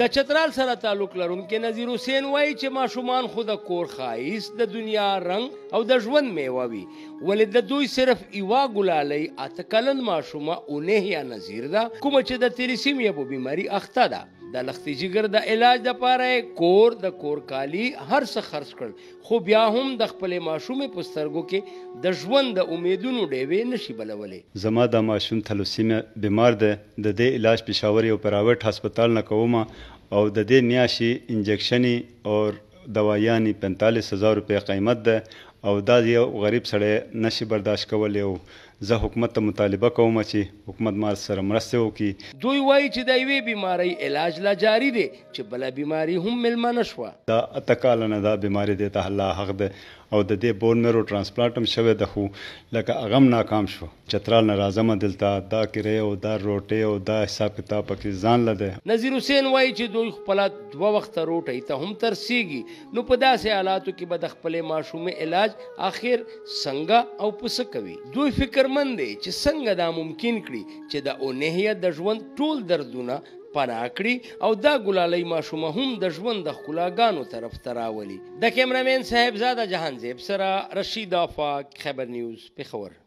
د چترال سره تعلق لرونکي نذیر حسین وایي چې ماشومان خو د کور ښایست د دنیا رنګ او د ژوند میوه وي ولې د دوی صرف یوه ګلالۍ 8 کلن ماشومه اونهیا نذیر ده کومه چې د تیلیسیمیا په بیماري اخته ده د لختي جګر د علاج دپاره کور د کور کالي هر څه خرڅ کړل خو بیا هم د خپلې ماشومې په سترګو کې د ژوند د امیدونو ډیوې نشي بلولی. زما د ماشوم تلوسیمیا بیمار ده د دې علاج پېښور یو پرایویټ هسپتال نه کوم او د دې میاشتې انجکشنې او دوایانې 45,000 روپۍ قیمت ده او دا یو غریب سړی نشي برداشت کولی او زه حکومت ته مطالبه کوم چې حکومت ما سره مرسته وکړي. دوی وایي چې د یوې بیمارۍ علاج لا جاري دی چې بله بیماري هم میلمنه شوه. دا 8 کاله نه دا بیماري دی ته الله حق ده او د دې بون میرو ترانسپلانټ هم شوی ده خو لکه هغه هم ناکام شو. چترال نه راځم دلته دا کرایه او دا روټۍ او دا حساب کتاب پکې ځان له ده. نذیر حسین وایي چې دوی خپله 2 وخته روټۍ ته هم ترسیږي نو په داسې حالاتو کې به د خپلې ماشومې علاج آخر څنګه او په څه کوي. دوی فکرمند دی چې څنګه دا ممکن کړي چې د اونهیا د ژوند ټول دردونه پناه کړي او دا ګلالۍ ماشومه هم د ژوند د ښکلاګانو طرف ته راولي. د کیمرامین صاحبزاده جهانزیب سره رشید آفاق، خبر نیوز، پېښور.